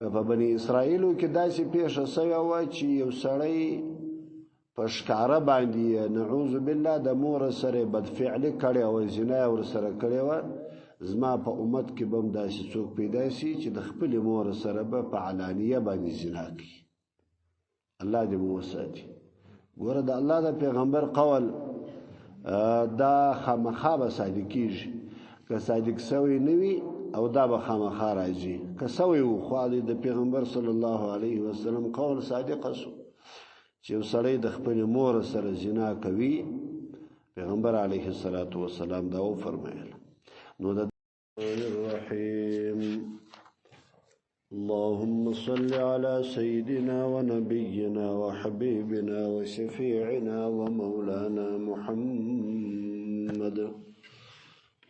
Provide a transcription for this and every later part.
په بني اسرائیلو کې داسې پیښه سوې وه چې یو سړی په ښکاره باندې نعوذ بالله د مور سره بدفعلي کړې وه، زنا ورسره کړې وه. زما په امت کې به هم داسې څوک پیدا شي چې د خپلې مور سره به په علانیه باندې زنا کوي. الله دې مو وساتي. ګوره د الله د پیغمبر قول دا خامخا به صادقېږي. که صادق سوی نه وي او دا به خامخا راځي. که سوی و خو د پیغمبر صلی الله علیه وسلم قول صادقه سو چې یو سړی د خپلې مور سره زنا کوي، پیغمبر علیه الصلاة والسلام دا وفرمایل. نو د الرحیم اللهم صل على سيدنا ونبينا وحبيبنا وشفيعنا ومولانا محمد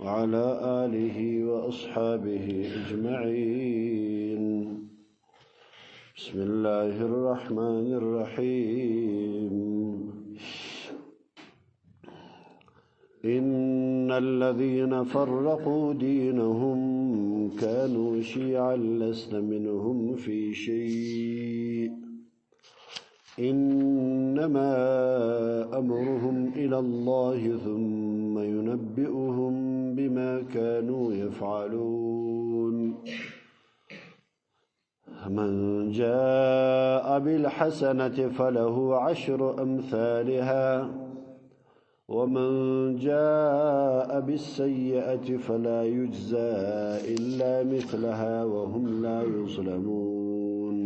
وعلى آله وأصحابه أجمعين. بسم الله الرحمن الرحيم. إن الذين فرقوا دينهم كانوا شيعا لست منهم في شيء إنما أمرهم إلى الله ثم ينبئهم بما كانوا يفعلون. من جاء بالحسنة فله 10 أمثالها ومن جاء بالسيئة فلا يجزى إلا مثلها وهم لا يظلمون.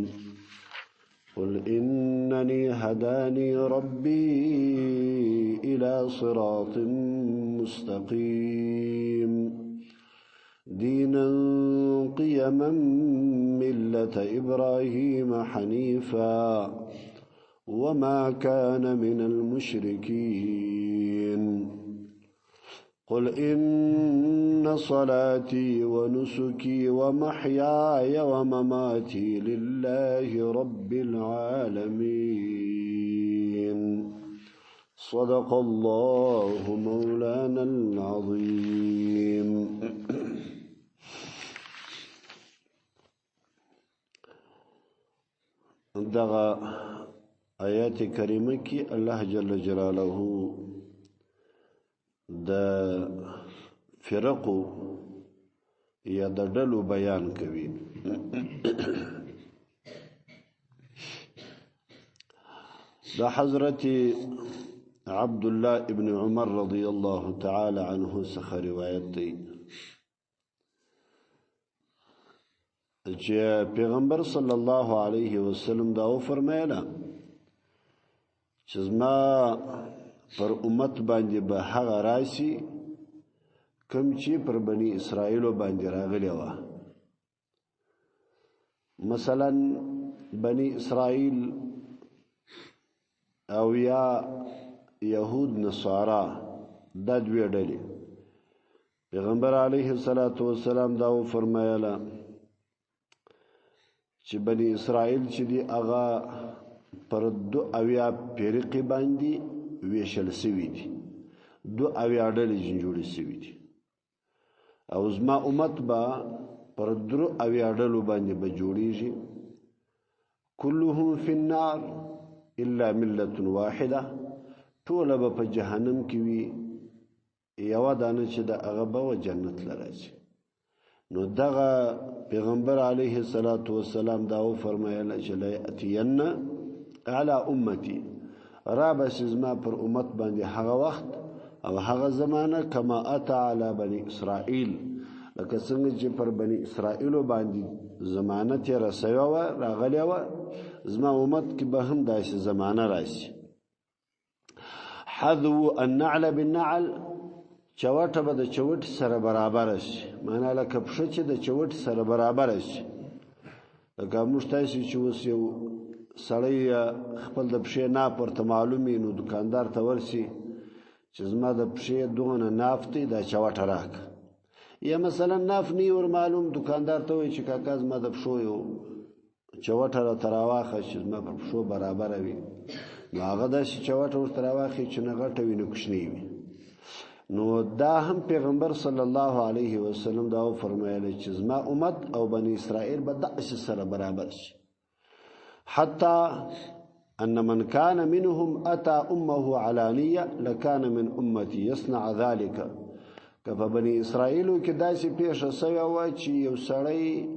قل إنني هداني ربي إلى صراط مستقيم دينا قيما ملة إبراهيم حنيفا وما كان من المشركين. قل إن صلاتي ونسكي ومحياي ومماتي لله رب العالمين. صدق الله مولانا العظيم. دغه آیات کریمه کی الله جل جلاله د فرقو یا د ډلو بیان کوي. د حضرت عبد الله ابن عمر رضی الله تعالی عنه څخه روایت دی چې پیغمبر صلی الله علیه وسلم دا فرمایله چې زما پر امت باندې به هغه راشي کوم چې پر بني اسرائیل باندې راغلی و. مثلا بني اسرائیل او یا یهود نصارا دا دوی ډلې. پیغمبر علیه الصلاة والسلام دا فرمایله چې بني اسرائیل چې دی هغه پر 2 فرقې باندې ویشل سوي دي، 2 ډلې جوړې سوي دي، او زما امت به پر 3 ډلو باندې به جوړیږي. كلهم في النار الا ملة واحده، ټول به په جهنم کې وي، یو دانه چې د هغه به جنت لراځي. نو دغه پیغمبر علیه الصلاة والسلام دا فرمایله چې لا یأتین على امتی، را بس زما پر امت باندې هغه وخت او هغه زمانه کما اتا علی بنی اسرائیل، لکه څنګه چې پر بنی اسرائیل باندې زمانه تیر سوی و راغلی و، زما امت کې به هم داسې زمانه راشي. حذو النعل بالنعل، چوټه به د چوټ سره برابر شي، معنا لکه پښه چې د چوټ سره برابر شي. لکه موږ تاسو چې اوس یو سړی خپل د پښې ناپ ورته معلومي، نو دکاندار ته ورسي چې زما د پښې دونه ناف دی دا چوټه راک، یا مثلا ناف نی ور معلوم، دکاندار ته وایي چې کاکا زما د پښو یو چوټه را تراواخه چې زما په پښو برابر وي، نو هغه داسې چوټه ورته راواخي چې نه غټه وي نه کوچنۍ وي. نو دا هم پیغمبر صلی الله علیه وسلم دا فرمایلی چې زما امت او بنی اسرائیل به داسې سره برابر شي حتی ان من كان منهم اتى امه علانيه لكان من امتي يصنع ذلك کفه بنی اسرائیلو کې داسې پیښه سوی وه چې یو سړی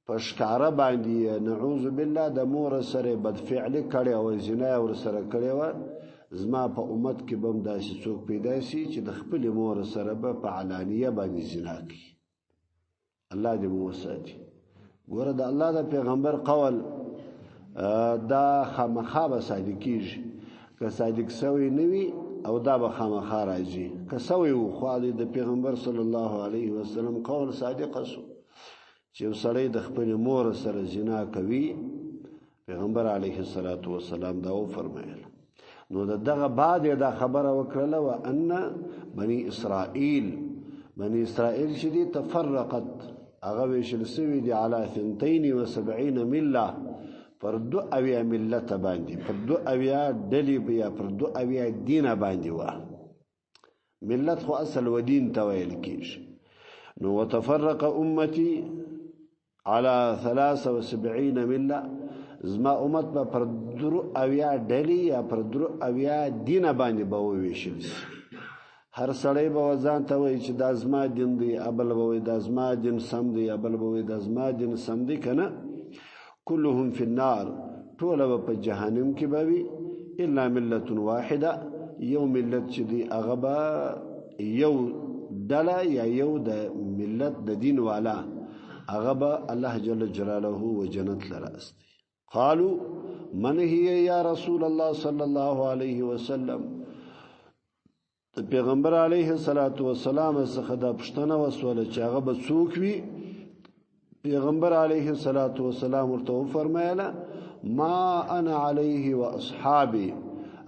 په ښکاره باندې نعوذ بالله د مور سره بدفعلي کړې وه زنا ورسره کړې وه زما په امت کې به هم داسې څوک پیدا شي چې د خپلې مور سره به په علانیه باندې زنا کوي الله دې مو وساتي ګوره د الله د پیغمبر قول دا خامخا به صادق کېږي که صادق سوی نه وي او دا به خامخا راځي که سوی و خو د پیغمبر صلی الله علیه وسلم قول صادقه سو چې یو سړی د خپلې مور سره زنا کوي پیغمبر علیه الصلاة والسلام دا وفرمایل نو دغه بعد دا خبره وکړله وان بني اسرائیل چې دي تفرقت هغه ویشل سوي دي علی 72 مله پر 2 ملت باندې پر 2 ډلې یا پر 2 دین باندې و ملت خو اصل و دین ته ویل کېږي نو وتفرق امتي على 73 مله زما امت به پر 2 ډلې یا پر 2 دین باندې به وویشل شي هر سړی به ځان ته وایي چې دا زما دین دی ابل به وایي دا زما دین سم دی ابل به وایي دا زما دین سم دی که نه كلهم في النار طول په جهنم کې به وي الا ملة واحده یو ملت چې دی هغه به یو ډله یا یو د ملت د دین والا هغه به الله جل جلاله و جنت لراستي قالوا من هي یا رسول الله صلی الله علیه وسلم پیغمبر علیه الصلاة والسلام څخه دا پوښتنه وسوله چې هغه به څوک وي پیغمبر علیه الصلاة والسلام ورته فرمایله ما انا علیه و اصحابي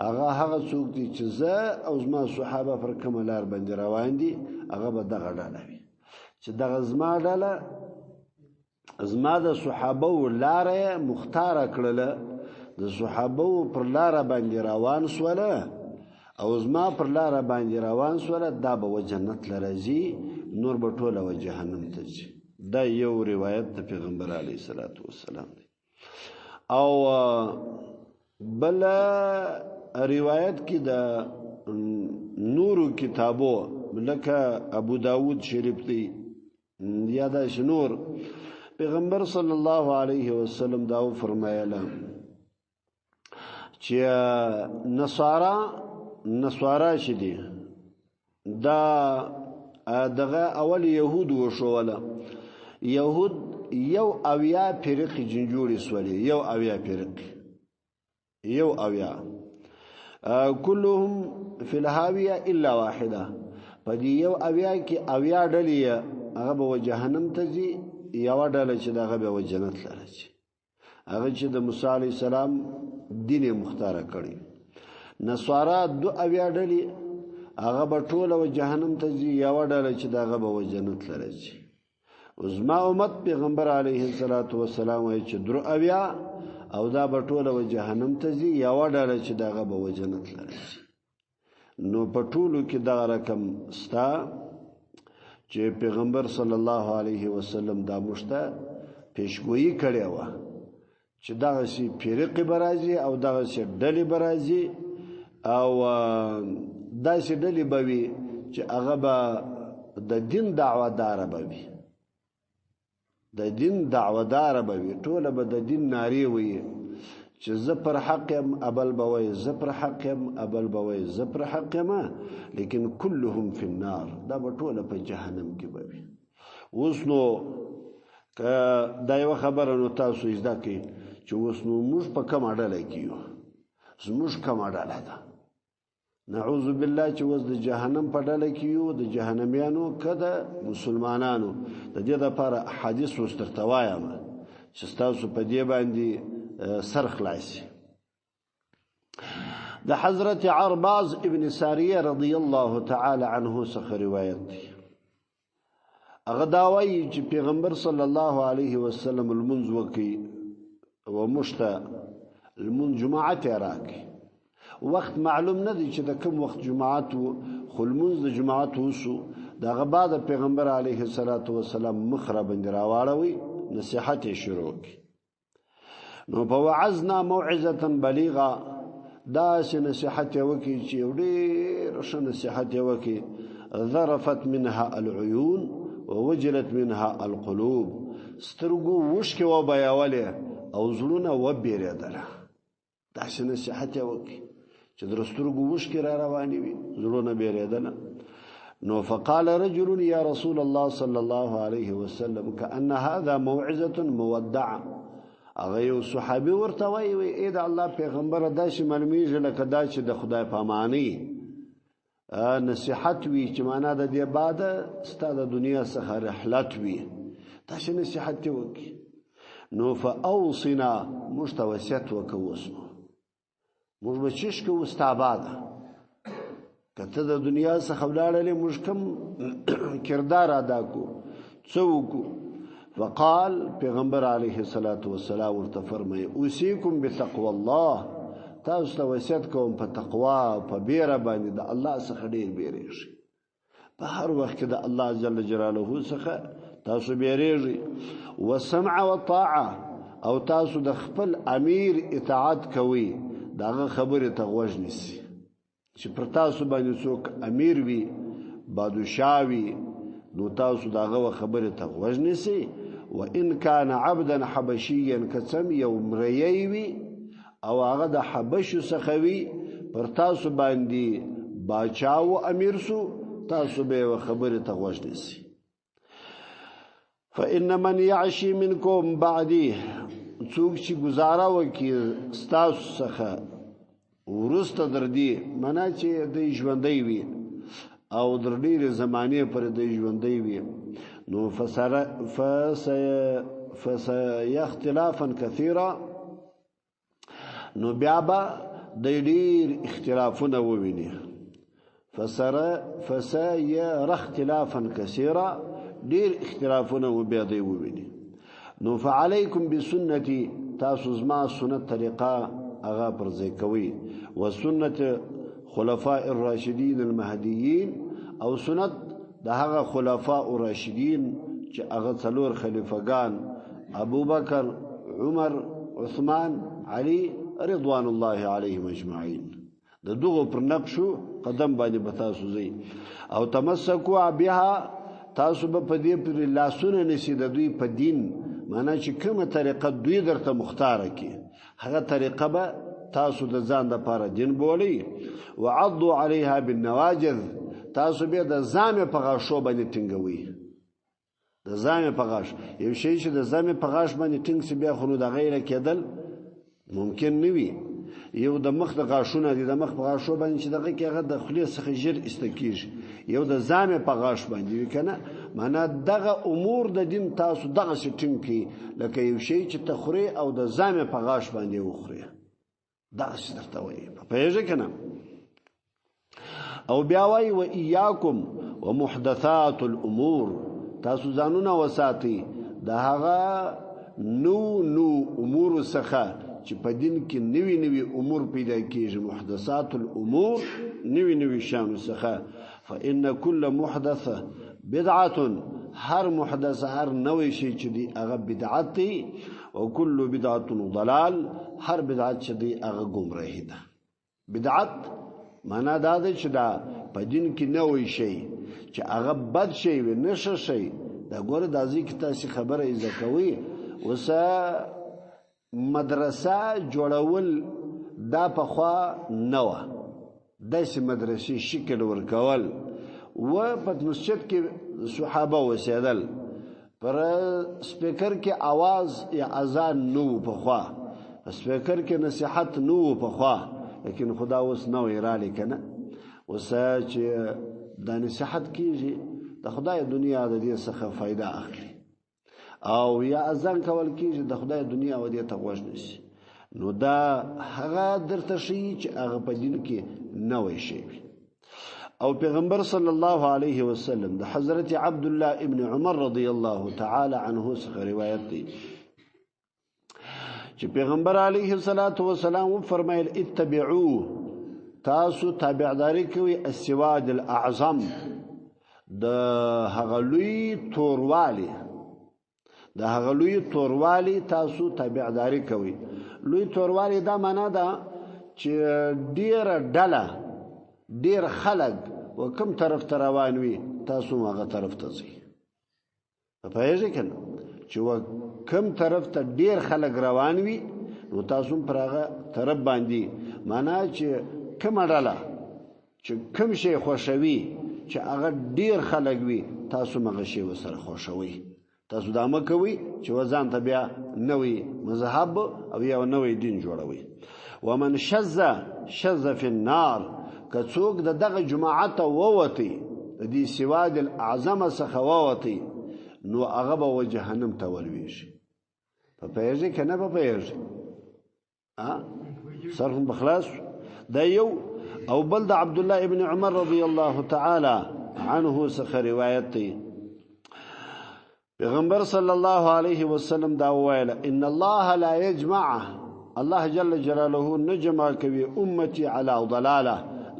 هغه څوک دي چې زه او زما صحابه پر کومه لار باندې روان دي هغه به دغه ډله وي چې دغه زما ډله زما د صحابه لاره مختاره کړله د صحابه پر لاره باندې روان سوله او زما پر لاره باندې روان سوله دا به و جنت لرځي نور به ټوله و جهنم ته ځي دا یو روایت د پیغمبر علیه الصلاة والسلام دی او بل روایت کې د نورو کتابو لکه ابو داود شریف دی یا دا نور پیغمبر صلی الله علیه وسلم دا فرمایله چې نصارا شدي دا دغه اول يهود وشوله يهود یو اویا فرقه جنجوري سولي یو اویا فرقه یو اویا كلهم في الهاويه الا واحده پدې یو اویا کې اویا ډلې هغه به جهنم ته ځي یو ډله چې دغه به جنت لره شي هغه چې د موسی عليه السلام دین مختار کړی نصارا 2 اویا ډلې هغه به ټوله جهنم ته ځي یو ډله چې دغه به جنت لره شي زما امت پیغمبر علیه الصلاة والسلام وایي چې 2 اویا او دا به ټوله جهنم ته ځي یو ډله چې دغه به جنت لره شي نو په ټولو کې دا رقم ستا چې پیغمبر صلی الله علیه وسلم دا مشته پیشګویی کړی و چې دغه شی فرقه برازي او دغه شی ډلې برازي او دا شی ډلې بوي چې هغه به د دین دعوادار بوي د دین دعوادار بوي ټول به د دین ناری وي چې زه پر حق یم ابل بوي زه پر حق یم ابل بوي زه پر حق یم لیکن كلهم في النار دا به ټول په جهنم کې بوي اوس نو دا یو خبره نو تاسو زده کی چې اوس نو موږ په کومه ډله کې یو زموږ کومه ډله ده نعوذ بالله چې اوس د جهنم په ډله کې یو د جهنميانو کده مسلمانانو د دې لپاره حدیث واسترته وایم چې تاسو په دې باندې سر خلاصي د حضرت عرباز ابن ساریه رضی الله تعالی عنه څخه روایت دی هغه دا وایي چې پیغمبر صلی الله علیه وسلم المنذ وکي ومشتا المنذ جماعت راکي وخت معلوم نه دی چې د کوم وخت جماعت خو لمونځ د جماعت وسو دغه بعد پیغمبر علیه الصلاۃ والسلام مخ را باندې راواړوي نصیحت یې شروع کړي نو په وعظنا موعظه بلیغه داسې نصیحت یې وکړي چې ډېر ښه نصیحت یې وکړي ذرفت منها العيون ووجلت منها القلوب سترګو وشکې وبیولې او زړونه وبېرېدله داسې نصیحت یې وکړي چې د سترګو وشکې را روانې وي زړونه بېرېدله نو فقال رجل يا رسول الله صلى الله عليه وسلم كأن هذا موعظة مودعة هغه یو صحابي ورته وایي ای د الله پیغمبره داسې معلومیږي لکه دا چې د خدای په اماني نصیحت وي چې معنا د دې بعد ستا د دنیا څخه رحلت وي داسې نصیحت یې وکړي نو فاوصنا موږ ته وصیت وکړه اوس نو موږ به چیش کوو ستا باده که ته د دنیا څخه ولاړلې موږ کوم کردار ادا کو څه وکړو فقال پیغمبر علیه الصلاۃ والسلام ورته فرمایي اوصیکم بتقوى الله تاسو ته وصیت کوم په تقوا په بیره باندې د الله څخه ډیر بیریږي په هر وخت کې د الله جل جلاله څخه تاسو بیریږي وسمع وطاعه او تاسو د خپل امیر اطاعت کوئ داغه خبره ته غوږ نیسئ چې پر تاسو باندې څوک امیر وي بادشاه وي نو تاسو داغه خبره ته غوږ نیسئ وان كان عبدا حبشيا كسم يوم ريوي او هغه د حبشو څخه وي پر تاسو باندې باچاو امیر سو تاسو به خبره ته غوږ نیسئ فإن من يعشي منكم بعدي څوک چې گزاره وکي ستاسو څخه ورسته در دې معنا چې د ژوندۍ وي او در ډېرې زمانې پر د ژوندۍ وي نو فسيا اختلافا كثيرا نو بیا به د ډېر اختلافونه وویني فسيا اختلافا كثيرا ډېر اختلافونه بیا دی وویني نو فعليكم بسنتي تاسو زما سنت طریقه هغه پر ځای کوي وسنت خلفاء الراشدين المهديين او سنت د هغه خلفاء الراشدين چې هغه څلور خلیفګان ابو بکر عمر عثمان علي رضوان الله عليهم اجمعين د دغه پر نقشو قدم باندې بتاسو زی او تمسکوا بها تاسو به په دې پر لاسونه نسی د دوی په دین معنا چې کومه طریقه دوی درته مختاره کی هغه طریقه به تاسو د ځان لپاره دین بولی وعضوا عليها بالنواجذ تاسو به د زامه په غاښو باندې ټینګوي د زامه په غاښ یو شی چې د زامه په غاښ باندې ټینګ سی بیا خو د غیره کېدل ممکن نه وي یو د مخ د غاښونه دي د مخ په غاښو باندې چې دغه کې هغه د خلی څخه ژر استکیږي یو د زامه په غاښ باندې وکنه معنا دغه امور د دین تاسو دغه ټینګ کی لکه یو شی چې تخوري او د زامه په غاښ باندې وخوري دا څه درته وایي په یوه کنه او بیا وای و ایاکم ومحدثات الامور تاسو ځانونه وساتئ د هغه نو امور څخه چې په دین کې نوی نوی امور پیدا کیږي محدثات الامور نوی شان څخه فإن كل محدثه بدعه هر محدث هر نوی شی چې دی هغه بدعت دی او كل بدعه ضلال هر بدعت چې دی هغه گمراهی ده بدعت معنا دا ده چې دا په دین کې نوی شی چې هغه بد شی و نشه شی دا ګوره د ځکه چې تاسو خبره یې زکوي وسه مدرسه جوړول دا په خوا نو داسې مدرسې شکل ورکول و په مسجد کې صحابه وسیدل پر سپیکر کې आवाज یا اذان نو په خوا سپیکر کې نصیحت نو په خوا لیکن خدا اوس نو ایرالی کنه وسه چې د نصیحت کیږي د خدای دنیا د دې څخه فائدہ اخلي او یا اذان کول کیږي د خدای دنیا او دې ته غوښ نشي نو دا هغه درته شي چې هغه په دین کې نوې شي او پیغمبر صلی الله علیه وسلم د حضرت عبد الله ابن عمر رضی الله تعالی عنه څخه روایت دی چې پیغمبر علیه الصلاۃ والسلام فرمایل اتبعوه تاسو تابعداري کوي السواد الاعظم د هغلوی توروالی تاسو تابعداري کوي. لوی توروالی دا معنا ده چې ډیر ډله ډیر خلک و کوم طرف ته روان وي تاسو هغه طرف ته ځئ. په پوهېږئ که نه چې و کوم طرف ته ډیر خلک روان وي نو تاسو پر هغه طرف باندې معنا چې کومه ډله چې کوم شی خوښوي چې هغه ډیر خلک وي تاسو هغه شی ورسره خوښوئ. تاسو دا مه کوئ چې ځان ته بیا نوی مذهب او یو نوی دین جوړوئ. ومن شذ فی النار که څوک د دغه جماعت ووتی د دې سواد الاعظم څخه ووتی نو هغه به جهنم ته ولویږي. په پوهېږئ که نه په پوهېږئ؟ سر هم بخلاص دا یو. او بل د عبدالله ابن عمر رضی الله تعالی عنه څخه روایت دی. پیغمبر صلی الله علیه وسلم دا وویل ان الله لا یجمع، الله جل جلاله نه جمع کوي امتی علی ضلاله،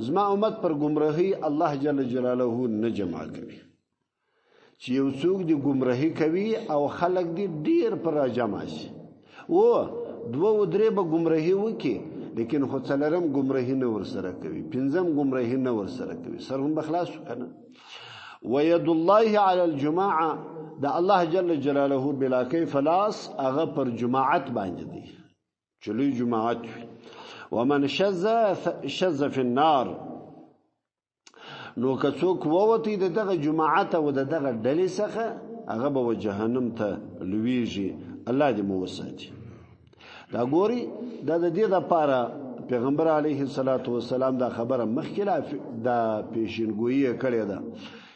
زما امت پر گمراهی الله جل جلاله نه جمع کوي. چې یو څوک دی گمراهی کوي او خلق دی ډیر پر جمع شي و دوه و درې به گمراهی وکي لیکن خو څلرم گمراهی نه ورسره کوي، پنځم گمراهی نه ورسره کوي، سر هم بخلاص کنه. وید الله علی الجماعه، دا الله جل جلاله بلا کیف لاس هغه پر جماعت باندې دی چې لوی جماعت وي. ومن شذ فی النار، نو که څوک ووتی د دغه جماعت او د دغه ډلې څخه هغه به جهنم ته لویږي. الله دې مو وساتي. دا ګوري دا د دې لپاره پیغمبر علیه الصلاۃ والسلام دا خبره مخکې دا پیشنګویی کړې ده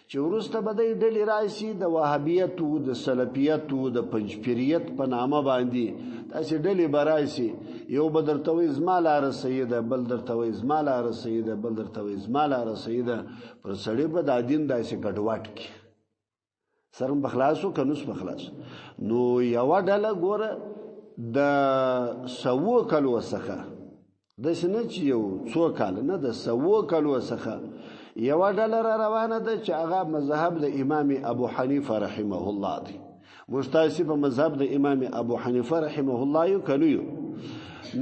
چې وروسته به د ډلې راشي د وهابیت او د سلفیت او د پنځپیریت په نامه باندې داسې ډلې به راشي. یو به درته وایي زما لاره صحیح ده، بل درته وایي زما لاره صحیح ده، بل درته وایي زما لاره صحیح ده. پر سړي به دا دین داسې ګډوډ کړي. سر هم به خلاص و که نوس به خلاص. نو یوه ډله ګوره د 100 کلو څخه، داسې نه چې یو څو کاله نه، د 100 کلو څخه یوه ډله را روانه ده چې هغه مذهب د امام ابو حنیفه رحمه الله دی. موږ تاسې په مذهب د امام ابو حنیفه رحمه الله یو کلو یو.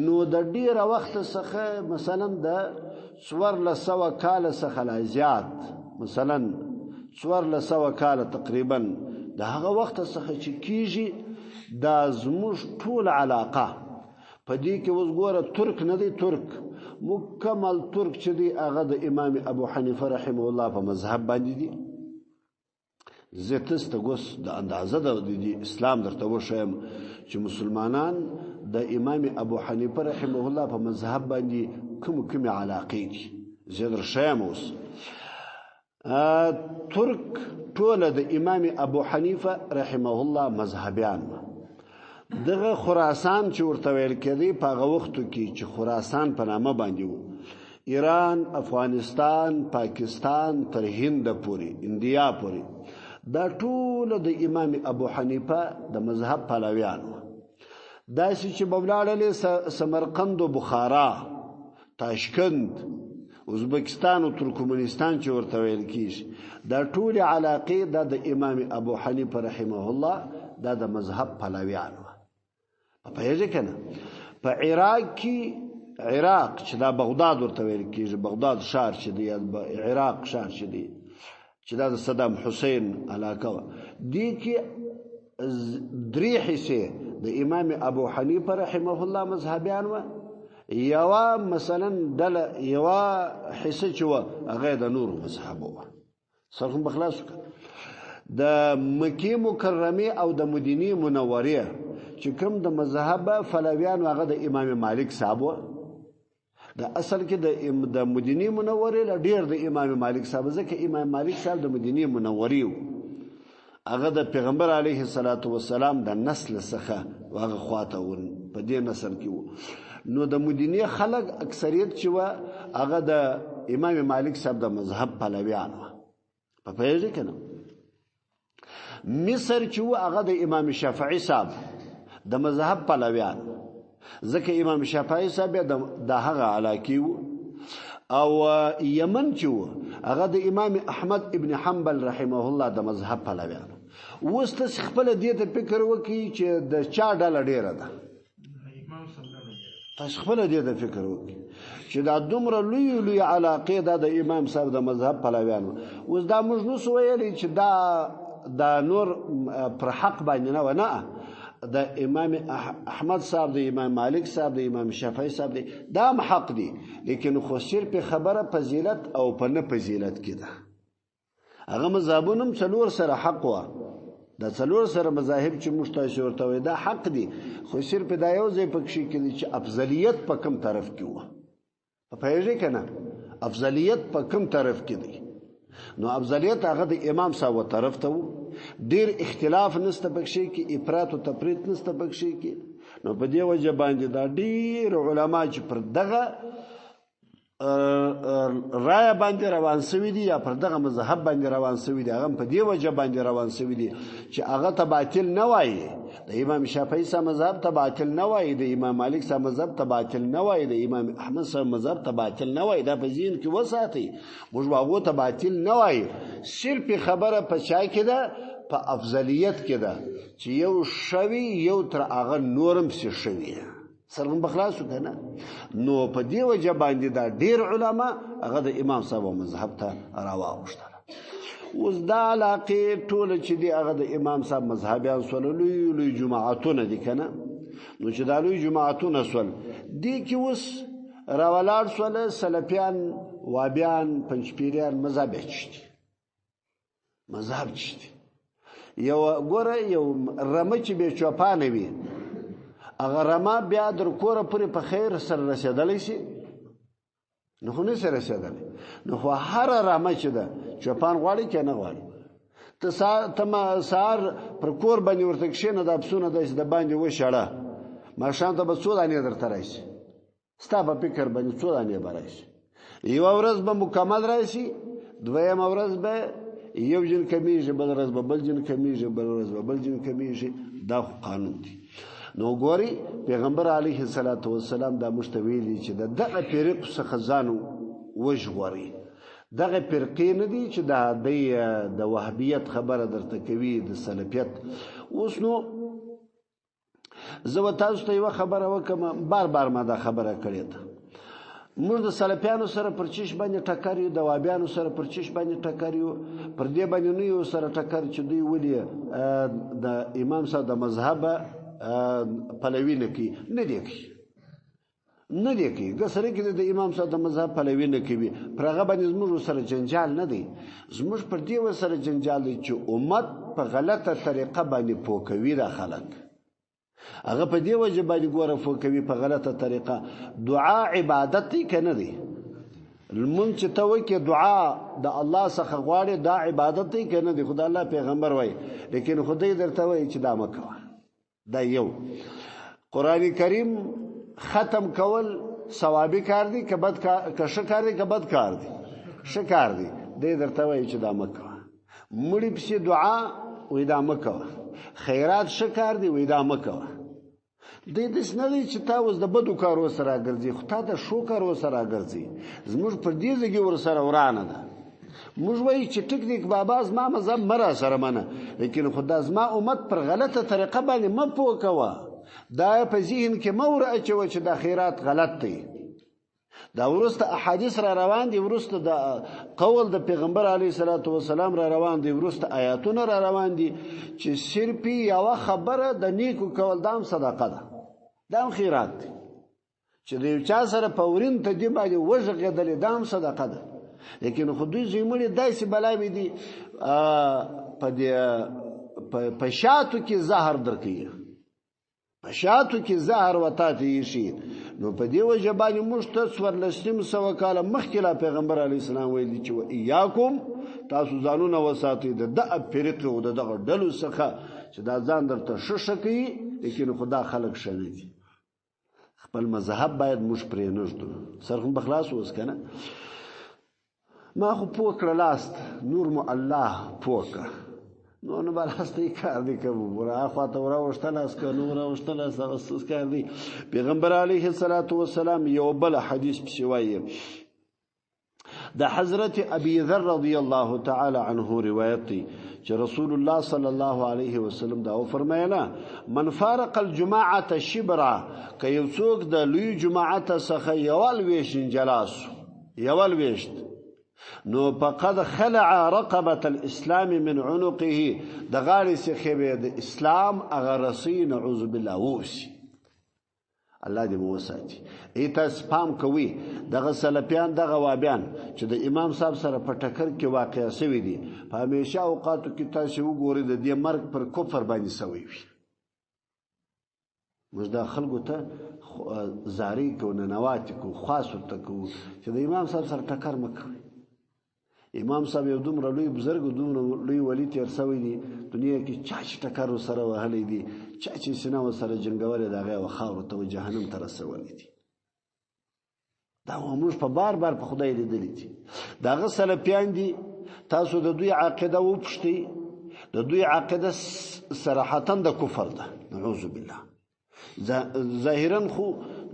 نو د ډیره وخت څخه مثلا د 1400 کاله څخه لا زیات، مثلا 1400 کاله تقریبا د هغه وخت څخه چې کیږي دا زموږ ټول علاقه په دې کې اوس ګوره ترک نه دی، ترک مکمل ترک چې دی هغه د امام ابو حنیفه رحمه الله په مذهب باندې دی. زه تاسو ته اوس د اندازه د اسلام درته وښیم چې مسلمانان د امام ابو حنیفه رحمه الله په مذهب باندې کوم علاقې دي. زه درښیم اوس ترک ټول د امام ابو حنیفه رحمه الله مذهبیان. دغه خراسان چې ورته ویل کېدی په هغه وختو کې چې خراسان په نامه باندې و، ایران، افغانستان، پاکستان تر هند پورې، اندیا پورې، دا ټول د امام ابو حنیفه د مذهب پلویان و. داسې چې به ولاړلې سمرقند و بخارا، تاشکند، ازبکستان او ترکمنستان چې ورته ویل کېږي، دا ټولې علاقې دا د امام ابو حنیفه رحمه الله دا د مذهب پلویان و. په پوهېږئ که نه؟ په عراق کې، عراق چې دا بغداد ورته ویل کېږي، بغداد ښار چې دی، عراق ښار چې دی، چې دا د صدام حسین علاقه وه، دې کې 3 حصې د امام ابو حنیفه رحمه الله مذهبیان وه. یوه مثلا ډله، یوه حصه چې وه هغه د نورو مذهبو وه. سر هم به خلاص وکړه. د مکې مکرمې او د مدینې منورې چې کوم د مذهب فلویان هغه د امام مالک صاحب و. د اصل کې د مدینې منورې له ډیر د امام مالک صاحب، ځکه امام مالک صاحب د مدینې منورې و، هغه د پیغمبر علیه الصلاۃ والسلام د نسل څخه هغه خواته و، په دې نسل کې و. نو د مدینې خلک اکثریت چې و هغه د امام مالک صاحب د مذهب پلویان و. په پوهېږئ که نه؟ مصر چې و هغه د امام شافعي صاحب د مذهب پلویان، ځکه امام شافعي صاحب د هغه علاقې و. او یمن چې و هغه د امام احمد ابن حنبل رحمه الله د مذهب پلویانو. اوس تاسو خپل دې ته فکر وکړئ چې د چا ډله ډیره ده. تاسو خپل دې ته فکر وکړئ چې دا دومره لوی علاقې ده د امام صاحب د مذهب پلویانو. اوس دا موږ نو ویلي چې دا نور پر حق باندې نه و، نه، د امام احمد صاحب، د امام مالک صاحب، د امام شافعي صاحب دی، دا هم حق دی، لیکن خو صرف خبره فضیلت او په نه فضیلت کې ده. هغه مذهبونه هم څلور سره حق وه، دا څلور سره مذاهب چې موږ تاسو ورته وایي دا حق دي، خو صرف دا یو ځای پکې کې دی چې افضلیت په کوم طرف کې وه. پوهېږئ که نه؟ افضلیت په کوم طرف کې دی. نو افضلیت هغه د امام صاحب طرف ته وو. ډیر اختلاف نسته پکې کې، افراط او تفریط نسته پکې کې. نو په دې وجه باندې دا ډیر علما چې پر دغه رایه باندې روان سوي دي یا پر دغه مذهب باندې روان سوي دي، هغه په دې وجه باندې روان سوي دي چې هغه ته باطل نه وایي. د امام شافعي صاحب مذهب ته باطل نه وایي، د امام مالک صاحب مذهب ته باطل نه وایي، د امام احمد صاحب مذهب ته باطل نه وایي. دا په ذهن کې وساتئ، موږ هغو ته باطل نه وایي. صرف خبره په چا کې ده؟ په افضلیت کې ده چې یو شوي یو تر هغه نورم سي شوي. سرغم بخلاصو که نه؟ نو په دې وجه باندې دا ډیر علما هغه د امام صاحب مذهب ته راواوښتل. اوس دا علاقې ټوله چې دي هغه د امام صاحب مذهبیان سول، لوی جماعتونه دي که نه؟ نو چې دا لوی جماعتونه سول دې کې اوس راولاړ سول سلفیان، وابیان، پنجپیریان. مذهب چشتي، مذهب چشتي. یو ګوره یو رمه چې بې چوپانه وي، هغه رمه بیا در کوره پورې په خیر سره رسېدلی شي؟ نو خو نه شي رسېدلی. نو خو هره رمه چې ده چوپان غواړي که نه غواړي؟ ته سهار پر کور باندې ورته کښېنه، دا پسونه داسې د باندې وشړه، ماښام ته به څو دانې درته راشي؟ ستا په فکر باندې څو دانې به راشي؟ یوه ورځ به مکمل راشي، دویمه ورځ به یو جن کمیږي، بل ورځ به بل جن کمیږي، بل ورځ به بل جن کمیږي. دا خو قانون دی. نو ګوري پیغمبر علیه الصلاة والسلام دا موږ ته ویلي چې د دغه فرقو څخه ځان وژغورئ. دغه فرقې نه دي چې د وهابیت خبره درته کوي، د سلفیت. اوس نو زه به تاسو ته یوه خبره وکړم، بار ما دا خبره کړې ده. موږ د سلفیانو سره پر چش باندې ټکر یو، د وهابیانو سره پر چش باندې ټکر یو. پر دې باندې نه یو سره ټکر چې دوی ولې د امام صاحب د مذهب پلوي نه کوي. نه دی کوي که سره کې د امام صاحب د مذهب پلوي نه کوي، پر هغه باندې زموږ سره جنجال نه دی. زموږ پر دې سره جنجال دی چې امت په غلطه طریقه باندې پوکوي. دا خلک هغه په دې وجه باندې ګوره پوکوي په غلطه طریقه. دعا عبادت دی که نه دی؟ لمونځ چې ته وکړې دعا د الله څخه غواړې، دا عبادت دی که نه دی؟ خو د الله پیغمبر وایي، لیکن خدای درته وایي چې دا مه کوه. دا یو. قرآن کریم ختم کول ثوابي کار دی که ښه کار دی که بد کار دی؟ ښه کار دی. دی درته وایي چې دا مه کوه. مړي پسې دعا وایي دا مه کوه. خیرات ښه کار دی وایي دا مه کوه. دی داسې نه دی چې تا اوس د بدو کارو سره راګرځي، خو تا د ښو کارو سره راګرځي. زموږ پر دې ځای ورسره ورانه ده. موږ وایو چې ټیک ټیک بابا زما مذهب مه راسره منه، لیکن خو دا زما امت پر غلطه طریقه باندې مه پوه کوه. دا په ذهن کې مه ور اچوه چې دا خیرات غلط دی. دا وروسته احادیث را روان دي، وروسته د قول د پیغمبر علیه الصلاة والسلام را روان دي، وروسته آیاتونه را روان دي چې صرف یوه خبره د نیکو کول دا هم صدقه ده، دا هم خیرات دی. چې د یو چا سره په ورین ته دې باندې وژغېدلې، دا هم صدقه ده. لیکن خو دوی زموږ داسې بلاوې دي په شاتو کې زهر درکوي، په شاتو کې زهر وتا ته ایښي. نو په دې وجه باندې موږ ته 1400 کاله مخکې لا پیغمبر علیه السلام ویلي چې وایاکم، تاسو ځانونه وساتئ د دغه فرقې او د دغه ډلو څخه چې دا ځان درته ښه کوي، لیکن خو دا خلک ښه نه دي. خپل مذهب باید موږ پرې نږدو. سرخم بخلاص اوس که نه؟ ما خو پوه کړه لاست، نور مو الله پوه کړه. نو به لاست یې کار دی که هاخوا ته وراوښتلاست که نه وراوښتلاست، هغه ستاسو کار دی. پیغمبر علیه الصلاة والسلام یو بله حدیث پسې وایي د حضرت ابي ذر رضی الله تعالی عنه روایت دی چې رسول الله صلی الله علیه وسلم دا فرمایله من فارق الجماعه شبرا که یو څوک د لوی جماعت څخه یوال ویشن جلاس یوال ویشت نو فقد خلع رقبه الاسلام من عنقه د غاړې څخه د اسلام اغرسی نعوذ بالله وسی الله دې مو وساتي ایته سپام کوي دغه سلفیان دغه وابیان چې د امام صاحب سره په ټکر کې واقع شوی دي په همیشه اوقاتو کې تاسو وګورئ د دې مرګ پر کفر باندې شوی وي موږ د خلکو ته زاری کو ننوات کو خاص ورته کو چې د امام صاحب سره ټکر مکوي امام صاحب یو دومره لوی بزرګ دومره لوی ولی تیر شوی دی دنیا کې چا چې ټکر سره وهلی دي چا چې سینه سره جنگول د هغه خاور ته جهنم ته رسولي دي دا موږ په بار بار په خدای لیدلی دي داغه سلفیان دي تاسو د دوی عقیده وپښتئ د دوی عقیده صراحتا د کفر ده نعوذ بالله ظاهرا خو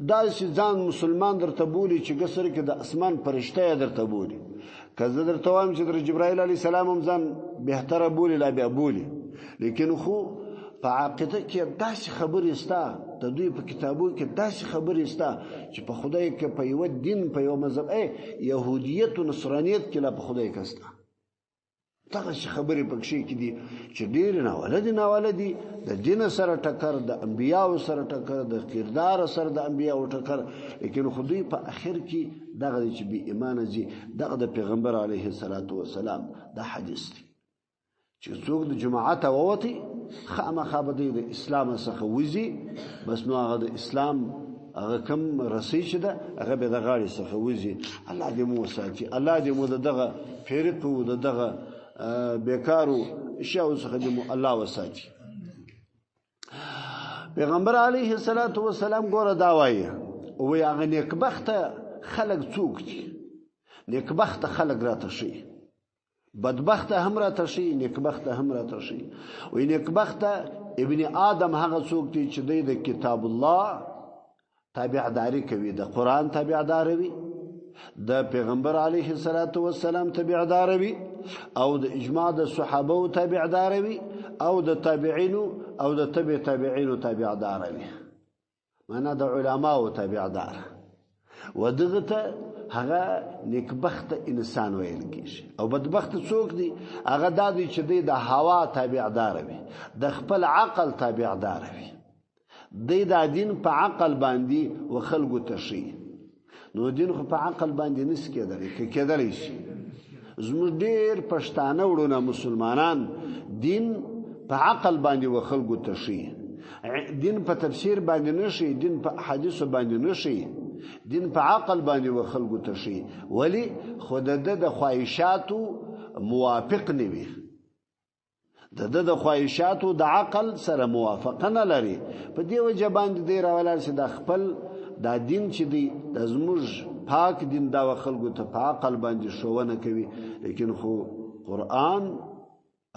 دا چې ځان مسلمان درته بولي چې ګسر کې د اسمان فرشته درته بولي کزه درته وایم چې در جبرائیل علی السلام هم ځان بهتره بولي لا بیا بولي لیکن خو په عقیده کې داسې خبرې ستا د دوی په کتابو کې داسې خبرې ستا چې په خدای کې په یو دین په یو مذهب يهودیت او نصرانیت کې لا په خدای کې ستا دغه خبرې پکې کې دي چې ډېر ناولدي د دین سره ټکر د انبیانو سره ټکر د کردار سره د انبیانو ټکر لیکن خدای په اخر کې دغه چې بی ایمان دي دغه د پیغمبر علیه الصلاۃ والسلام د حدیث دی چې څوک د جماعت ووتی خامخا به د اسلام څخه وځي بس نو هغه د اسلام هغه کم رسی چې ده هغه به د غاړې څخه وځي الله دې مو وساتي الله دې مو دغه فرق او دغه بیکارو شاو څخه دې الله وساتي پیغمبر علیه الصلاۃ والسلام ګوره دا وایي او هغه نیکبخت خلق څوک دي نیکبخت خلق راته شي بدبخت هم راته شي نیکبخت هم راته شي او نیکبخت ابن آدم هغه څوک دي چې د کتاب الله تابعداري کوي د قران تابعداري وي د پیغمبر علیه الصلاۃ والسلام تابعداري وي او د اجماع د صحابه تابعداري وي او د تابعین او د تابعین تابعداري وي معنا د علماء تابعدار ودغه ته هغه نیکبخت انسان ویل کیږي او بدبخت څوک دی هغه د دې چې د هوا تابعدار وي د خپل عقل تابعدار وي د دین په عقل باندې وخلقو تشي نو دین خو په عقل باندې نس کېدلی شي زموږ ډېر پښتانه وړونه مسلمانان دین په عقل باندې وخلقو تشي دین په تفسیر باندې نشي دین په حدیث باندې نشي دین په عقل باندې وخلقو تشي ولی خود د خواهشاتو موافق نه وي د خواهشاتو د عقل سره موافقه نه لري په دې وجه باندې دی راولل چې د خپل د دین چې دی د زموږ پاک دین دا خلکو ته په عقل باندې شوونه کوي لیکن خو قرآن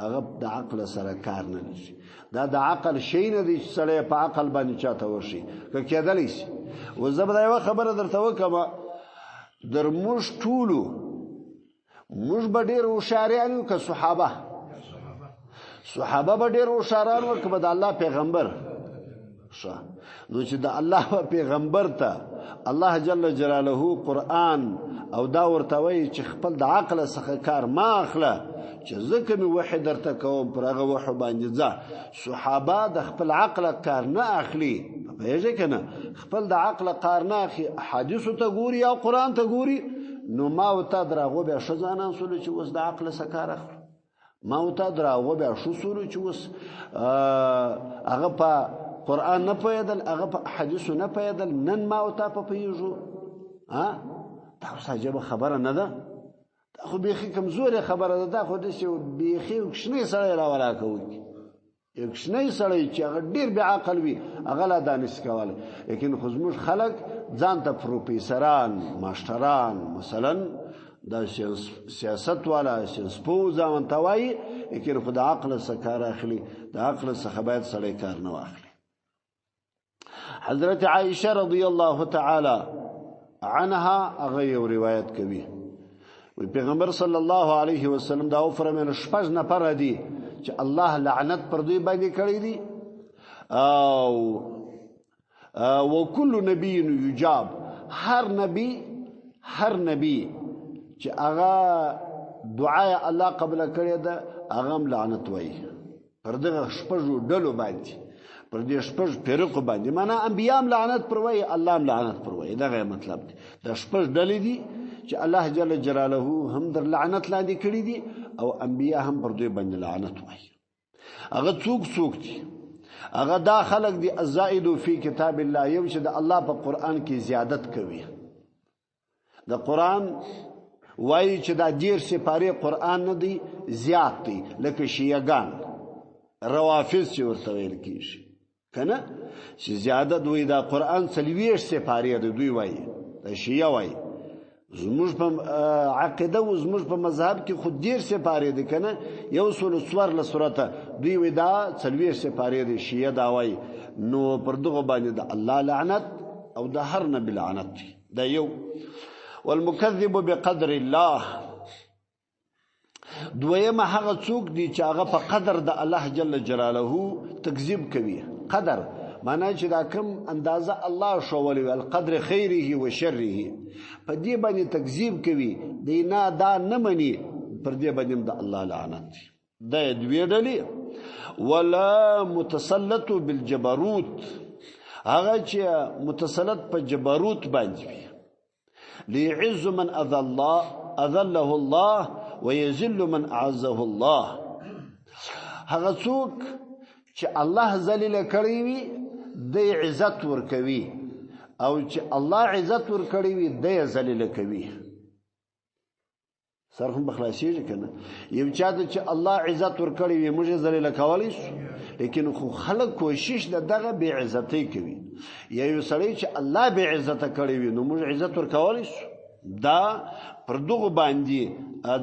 هغه د عقل سره کار نه لري دا د عقل شی نه دی چې سړی په عقل باندې چاته ورشي که کېدلی شي وزبدا یو خبره درته وکم در موږ ټولو موږ به ډېر هوښیاران یو که صحابه به ډېر هوښیاران وو که به د الله پیغمبر نو چې د الله پیغمبر ته الله جل جلاله قرآن او دا ورته وایي چې خپل د عقل څخه کار ما اخله چې ځکه مې وحی درته کوم پر هغه وحی باندې ځه صحابه د خپل عقل کار نه اخلي پوهېږئ که نه خپل د عقل کار نه اخلي حدیثو ته ګوري یا قرآن ته ګوري نو ما ورته در هغو بیا ښه ځانان سولو چې اوس د عقل څخه کار اخلو ما ورته در هغو بیا ښه سولو چې اوس هغه په قرآن نه پوهېدل هغه په حدیثو نه پوهېدل نن ما ورته په پوهېږو دا اوس عجبه خبره نه ده دا خو بیخي کمزورې خبره ده دا خو داسې بیخي کوچنی سړی راولا کوي یو کوچنی سړی چې هغه ډېر بې عقل وي هغه لا دا نشي کولی لیکن خو زموږ خلک ځان ته پروفیسران ماسټران مثلا دا سیاست والا سیاسپوه ځان ته وایي لیکن خو د عقل څخه کار اخلي د عقل څخه باید سړی کار نه واخلي حضرت عائشه رضی الله تعالی عنها هغه یو روایت کوي وی پیغمبر صلی الله علیه وسلم دا فرمایل شپږ نفر دي چې الله لعنت پر دوی باندې کړی دي او وکل نبی یجاب هر نبی چې هغه دعای الله قبل کړی ده هغه لعنت وایي پر دغه شپږو ډلو باندې پر دې شپږ فرقو باندې معنا انبیام لعنت پر وایي الله لعنت پر وایي دغه مطلب دی د شپږ ډلې دي چې الله جل جلاله هم در لعنت لاندې کړی دي او انبیا هم پر دوی باندې لعنت وایي هغه څوک دي هغه دا خلق دي الزائد فی کتاب الله یو چې د الله په قران کې زیادت کوي د قران وایي چې دا ډیر سپاره قران نه دی زیات دی لکه شیعاګان روافض چې ورته ویل کیږي کنه چې زیادت دوی دا قران سلويش سپاره دی دوی وایي د شیعه وایي زموږ په عقیده او زموږ په مذهب کې خود ډیر سپاره دي کنه یو سل سور له سورته دوی ودا سلويش سپاره دي شیعه دا وایي نو پر دغه باندې د الله لعنت او د هر نبی لعنت دا یو والمكذب بقدر الله دویمه هغه څوک دی چې هغه په قدر د الله جل جلاله تکذیب کوي قدر معنی چې دا کوم اندازه الله شوولي القدر خیره و شره په دې باندې تکذیب کوي دینا دا نه مني پر دې باندې د الله لعنت دا دوی ډلې ولا متسلط بالجبروت هغه چې متسلط په جبروت باندې ليعز من اذله الله ويذل من اعزه الله هغه څوک چې الله ذلیل کړی وي د عزت ور کوي او چې الله عزت ور کړی وي د ذلیل کوي سرهم بخلاصيږي کنه یو چا چې الله عزت ور کړی وي موږ ذلیل کولای شو لیکن خو خلک کوشش دغه بی عزتۍ کوي یو سړی چې الله بی عزت کړی وي نو موږ عزت ور کولای شو دا پر دغه باندې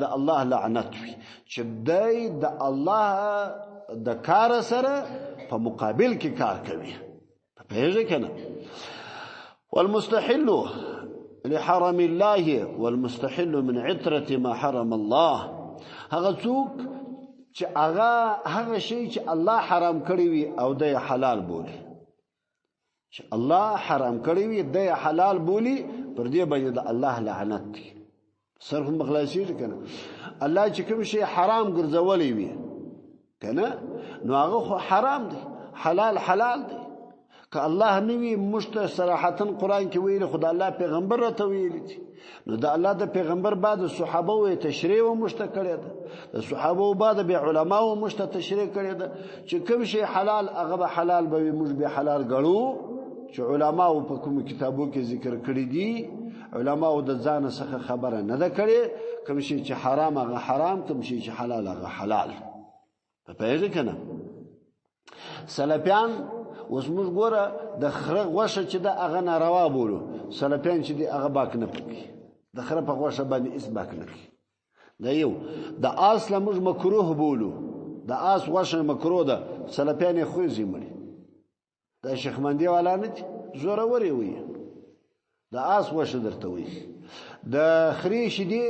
د الله لعنت وي چې د الله د کار سره په مقابل کې کار کوي په هغه کنه والمستحل لحرم الله والمستحل من عترة ما حرم الله هغه څوک چې هغه شی چې الله حرام کړی وي او د حلال بولي چې الله حرام کړی وي د حلال بولي پر دې باندې د الله لعنت دی صرف مخلاصي کنه الله چې کوم شی حرام ګرځولې وي کنه نو هغه حرام دی حلال دی که الله نوی مشت صراحتا قرآن کې ویل خدا الله پیغمبر را ته ویل دي نو د الله د پیغمبر بعد صحابه و تشریح و مشت کړی ده د صحابه بعد به علما و مشت تشریح کړی ده چې کوم شی حلال هغه حلال به موږ به حلال ګڼو چې علما په کوم کتابو کې ذکر کړی دي علما د ځان څخه خبره نه ده کړې کوم شی چې حرام هغه حرام کوم شی چې حلال هغه حلال په پیژه کنه سلفیان اوس موږ ګوره د خره غوښه چې د هغه ناروا بولو سلفیان چې د هغه باک نه پکې د خره په غوښه باندې اس باک نه کوي دا یو د آس له موږ مکروه بولو د آس غوښه مکروه ده سلفیان یې خوځي مړي دا شیخ مندي والا نه زوروري وي د آس غوښه درته وي د خري شیدې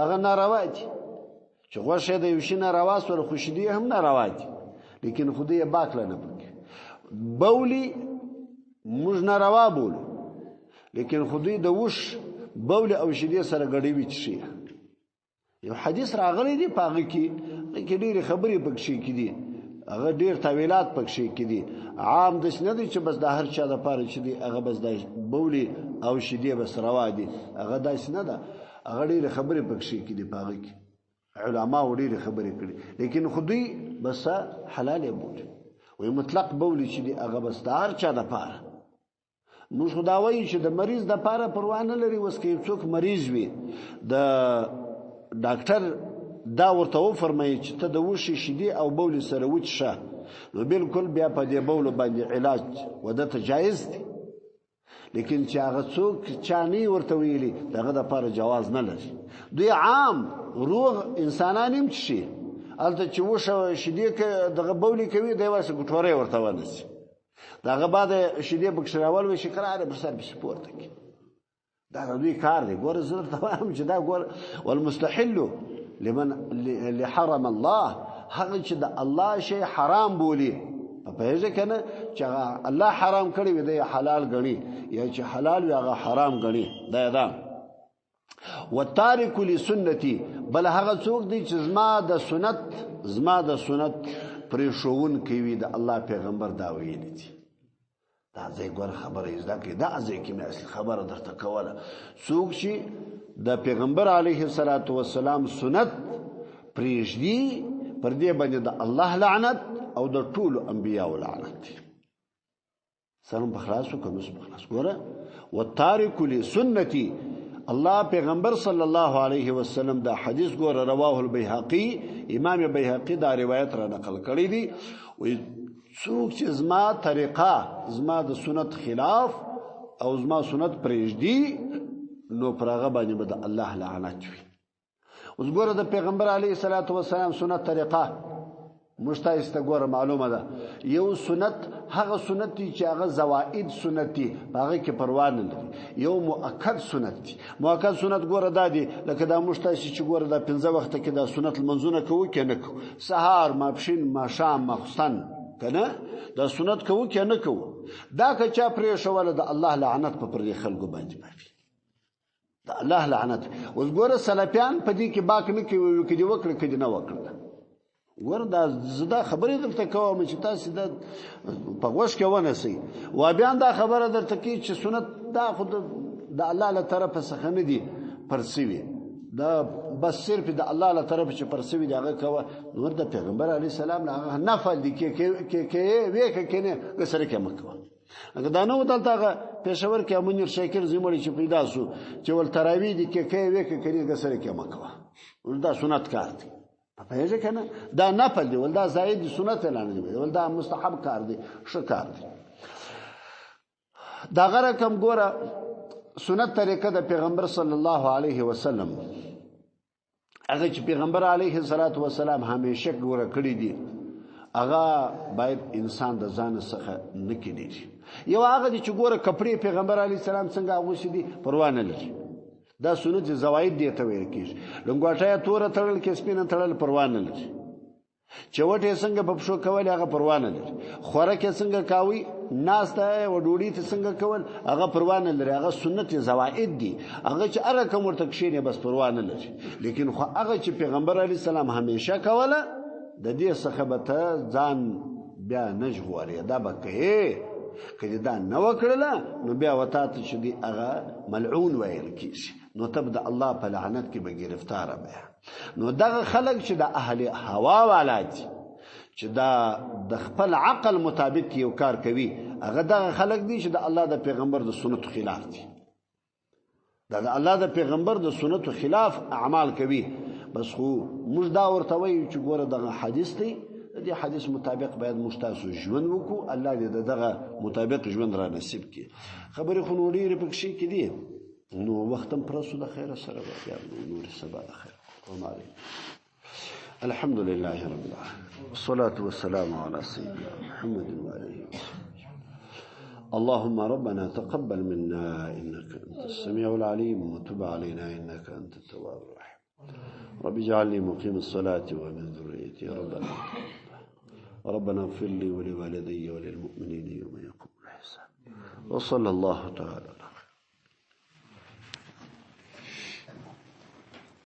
هغه ناروا دي چې غوښه د یو شي ناروا سره خو شیدې هم ناروا دي لیکن خدای باک نه پکې بولی موږ ناروا بولو لیکن خدای د وش بولی او شیدې سره ګډي وي شي یو حدیث راغلی دی پاغه کې ډېر خبرې پکې کې دي هغه ډېر تعویلات پکې کې دي عام د نه دي چې بس د هر چا د پاره چې دي هغه بس د بولی او شیدې بس روا دي هغه داس نه ده هغه ډېر خبرې پکې کې دي پاغه کې علما ډېر خبرې کړي لیکن خدای بس حلال بولي وي مطلق بولی چې دی هغه بس د هر چا د پاره موږ خدا وایي چې د مریض د پاره پروا نه لري وس کې څوک مریض وي د ډاکټر دا ورته و فرمایي چې ته د وشي شیدې او بولی سره وڅشه نو بالکل بیا په دې بول باندې علاج ودته جایز دی لیکن چې هغه څوک چانی ورته ویلي دغه د پاره جواز نه لري دوی عام روغ انسانان هم شي الته چې وشه شیدې دغه بولی کوي دی واسه ګټوري ورته ونسي دغه بعد شیدې بکشراول وي شکراره بر سر به سپورت کی دا دوی کار دی. ګوره زه درته وایم چې دا ګوره والمستحل لمن لحرم الله، هغه چې د الله شی حرام بولي په پوهېږې که نه چې الله حرام کړی وي دی حلال ګڼي، یا چې حلال وي هغه حرام ګڼي. دا دا والتارک لسنتي، بل هغه څوک دی چې زما د سنت پرېښوونکی وي. د الله پیغمبر دا ویلي دي. دا ځای ګوره خبره یې زده کړئ. دا ځای کې مې اصلي خبره درته کوله. څوک چې د پیغمبر علیه الصلاة والسلام سنت پرېږدي پر دې باندې د الله لعنت او د ټولو انبیاو لعنت دی. سلام په خلاصو که نوس په خلاص. ګوره والتارک لسنتي، الله پیغمبر صلی الله علیه وسلم دا حدیث ګوره رواه البیهقی، امام بیهقی دا روایت را نقل کړی دی. وی څوک چې زما طریقه زما د سنت خلاف او زما سنت پرېږدي نو پر هغه باندې به د الله لعنت وي. اوس ګوره د پیغمبر علیه الصلاة والسلام سنت طریقه موږ تاسو ته ګوره معلومه ده. یو سنت هغه سنت دی چې هغه زوائد سنت دي، هغه کې پروا نه لري. یو مؤکد سنت دی. مؤکد سنت ګوره دا دی لکه دا موږ تاسو چې ګوره دا 15 وخته کې دا سنت لمنځونه کوو که نه کوو، سهار ماپښین ماښام ماخوستن که نه، دا سنت کوو که نه کوو. دا که چا پرېښوله د الله لعنت په پر دې خلکو باندې بافي، د الله لعنت. اوس ګوره سلفیان په دې کې باک نه کوي که دې وکړه که دې نه وکړه. ګوره دا زه دا خبرې درته کوم چې تاسو دا په غوږ کې ونیسئ. وابیان دا خبره درته کوي چې سنت دا خو د الله له طرفه څخه نه دي پر سوي، دا بس صرف د الله له طرفه چې پر سوي دي هغه کوه. نور د پیغمبر علیه السلام نه هغه نفل دي کې وې که نه سره کې مه کوه. اگر دا نه و دلته هغه پېښور کې منیر شاکر زموړي چې پیدا سو چې ول تراوی دي کې وې که نه سره کې مه کوه. دا سنت کار دی. پوهېږې که نه، دا نفل دی، ول دا زاید دی، سنت اعلان دی، ول دا مستحب کار دی، ښه کار دی. دغه رقم ګوره سنت طریقه د پیغمبر صلی الله علیه وسلم هغه چې پیغمبر علیه الصلاة والسلام همیشه ګوره کړي دي، هغه باید انسان د ځان څخه نه کېږي. یو هغه دی چې ګوره کپړې پیغمبر علیه السلام څنګه اغوستي دي پروا نه لري، دا سنت زواید دی ته ویل کېږي. لنګوټه توره تړل کې سپینه تړل پروا نه لري. چوټې څنګه په پښو کول هغه پروا نه لري. خوراک څنګه کاوي ناسته و ډوډۍ ته څنګه کول هغه پروا نه لري. هغه سنت زواید دي، هغه چې هر کوم ورته کښینې بس پروا نه لري. لیکن خو هغه چې پیغمبر علیه السلام همیشه کوله د دې څخه به ته ځان بیا نه ژغورې. دا به کوې که دا نه وکړله نو بیا وتا ته چې دی هغه ملعون ویل کېږي، نو ته به د الله په لعنت کې به ګرفتاره بیا. نو دغه خلک چې د اهل هوا والا دي چې دا د خپل عقل مطابق یو کار کوي، هغه دغه خلک دي چې د الله د پیغمبر د سنتو خلاف دي، د الله د پیغمبر د سنتو خلاف اعمال کوي. بس خو موږ دا ورته وایو چې ګوره دغه حدیث دی، د دې حدیث مطابق باید موږ تاسو ژوند وکړو. الله دې دغه مطابق ژوند را نصیب کړي. خبرې خو نو ډېرې پکښې کې دي، نو وخت هم پوره شو د خیره سره به بیا نور سبا د خیر. الحمد لله رب العالمين والصلاة والسلام على سيدنا محمد وآله وصحبه. اللهم ربنا تقبل منا إنك أنت السميع العليم وتب علينا إنك أنت التواب الرحيم. رب اجعلني مقيم الصلاة ومن ذريتي ربنا اغفر لي ولوالدي وللمؤمنين يوم يقوم الحساب. وصلى الله تعالى